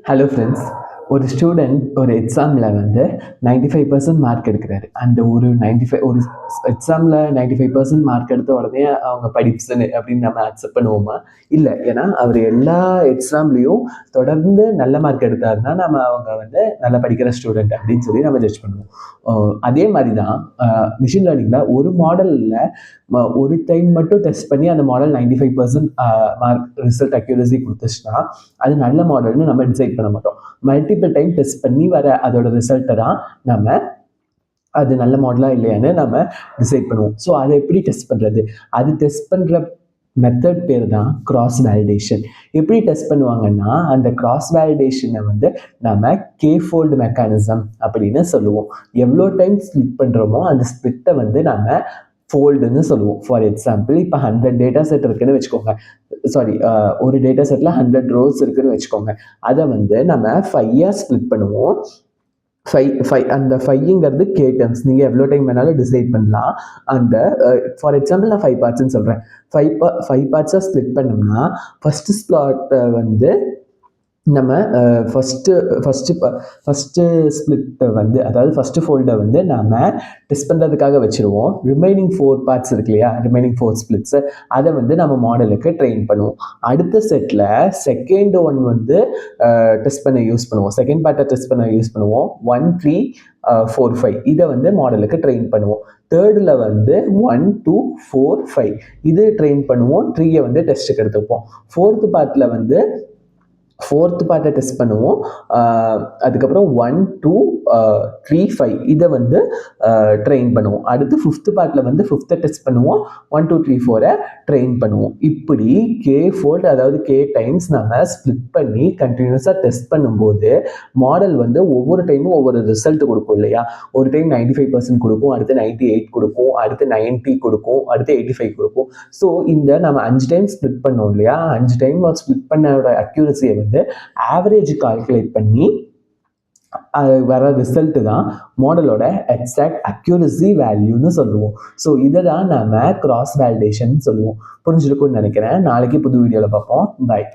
Hello friends. ஒரு student ஒரு எக்ஸாமில் வந்து 95% மார்க் எடுக்கிறாரு. அந்த ஒரு 95 ஒரு எக்ஸாமில் 95% மார்க் எடுத்த உடனே அவங்க படிப்புன்னு அப்படின்னு நம்ம அக்செப்ட் பண்ணுவோமா? இல்லை. ஏன்னா அவர் எல்லா எக்ஸாம்லேயும் தொடர்ந்து நல்ல மார்க் எடுத்தாருன்னா நம்ம அவங்க வந்து நல்லா படிக்கிற ஸ்டூடெண்ட் அப்படின்னு சொல்லி நம்ம ஜட்ஜ் பண்ணுவோம். அதே மாதிரி தான் மிஷின் லேர்னிங்கில் ஒரு மாடலில் ஒரு டைம் மட்டும் டெஸ்ட் பண்ணி அந்த மாடல் 95% மார்க் ரிசல்ட் அக்யூரசி கொடுத்துச்சுன்னா அது நல்ல மாடல்னு நம்ம டிசைட் பண்ண மாட்டோம். மல்டிபிள் டைம் டெஸ்ட் பண்ணி வர அதோட ரிசல்ட்டை தான் நம்ம அது நல்ல மாடலாக இல்லையான்னு நம்ம டிசைட் பண்ணுவோம். ஸோ அதை எப்படி டெஸ்ட் பண்ணுறது? அது டெஸ்ட் பண்ணுற மெத்தட் பேர் தான் கிராஸ் வேலிடேஷன். எப்படி டெஸ்ட் பண்ணுவாங்கன்னா அந்த கிராஸ் வேலிடேஷனை வந்து நம்ம கேஃபோல்டு மெக்கானிசம் அப்படின்னு சொல்லுவோம். எவ்வளோ டைம் ஸ்பிளிட் பண்ணுறோமோ அந்த ஸ்பிளிட்டை வந்து நம்ம ஃபோல்டுன்னு சொல்லுவோம். ஃபார் எக்ஸாம்பிள் இப்போ 100 டேட்டா செட் இருக்குன்னு வச்சுக்கோங்க. ஒரு டேட்டா செட்டில் 100 ரோஸ் இருக்குன்னு வச்சுக்கோங்க. அதை வந்து நம்ம 5ஆக ஸ்பிளிட் பண்ணுவோம். அந்த 5ங்கிறது கே டர்ம்ஸ். நீங்கள் எவ்வளோ டைம் வேணாலும் டிசைட் பண்ணலாம். அந்த ஃபார் எக்ஸாம்பிள் நான் 5 பார்ட்ஸ்ன்னு சொல்கிறேன். 5 பார்ட்ஸாக ஸ்பிளிட் பண்ணோம்னா ஃபஸ்ட்டு ஸ்லாட்டை வந்து நம்ம ஃபஸ்ட்டு ஸ்பிளிட்டை வந்து அதாவது ஃபஸ்ட்டு ஃபோல்டை வந்து நம்ம டெஸ்ட் பண்ணுறதுக்காக வச்சுருவோம். ரிமைனிங் 4 பார்ட்ஸ் இருக்கு இல்லையா, ரிமைனிங் 4 ஸ்பிளிட்ஸு அதை வந்து நம்ம மாடலுக்கு ட்ரெயின் பண்ணுவோம். அடுத்த செட்டில் செகண்ட் ஒன் வந்து டெஸ்ட் பண்ண யூஸ் பண்ணுவோம். செகண்ட் பார்ட்டை டெஸ்ட் பண்ண யூஸ் பண்ணுவோம். 1 3 4 5 இதை வந்து மாடலுக்கு ட்ரெயின் பண்ணுவோம். தேர்டில் வந்து 1 2 4 5 இது ட்ரெயின் பண்ணுவோம். 3யை வந்து டெஸ்ட்டுக்கு எடுத்துப்போம். ஃபோர்த்து பார்ட்டை டெஸ்ட் பண்ணுவோம். அதுக்கப்புறம் 1 2 3 5 இதை வந்து ட்ரெயின் பண்ணுவோம். அடுத்து 5th பார்ட்டில் வந்து 5த்தை டெஸ்ட் பண்ணுவோம். 1 2 3 4 ட்ரெயின் பண்ணுவோம். இப்படி K4 அதாவது K டைம்ஸ் நம்ம ஸ்பிளிட் பண்ணி கண்டினியூஸாக டெஸ்ட் பண்ணும்போது மாடல் வந்து ஒவ்வொரு டைமும் ஒவ்வொரு ரிசல்ட் கொடுக்கும் இல்லையா. ஒரு டைம் 95% கொடுக்கும், அடுத்து 98 கொடுக்கும், அடுத்து 90 கொடுக்கும், அடுத்து 85 கொடுக்கும். ஸோ இந்த நம்ம 5 டைம் ஸ்பிளிட் பண்ணோம் இல்லையா, 5 டைம் ஸ்பிளிட் பண்ணோட அக்யூரசியை வந்து ஆவரேஜ் கால்குலேட் பண்ணி வர ரிசல்ட்டு தான் மாடலோட எக்ஸாக்ட் அக்யூரசி வேல்யூன்னு சொல்லுவோம். ஸோ இதை தான் நம்ம கிராஸ் வேலிடேஷன் சொல்லுவோம். புரிஞ்சிருக்கும்னு நினைக்கிறேன். நாளைக்கு புது வீடியோவில் பார்ப்போம். பாய்.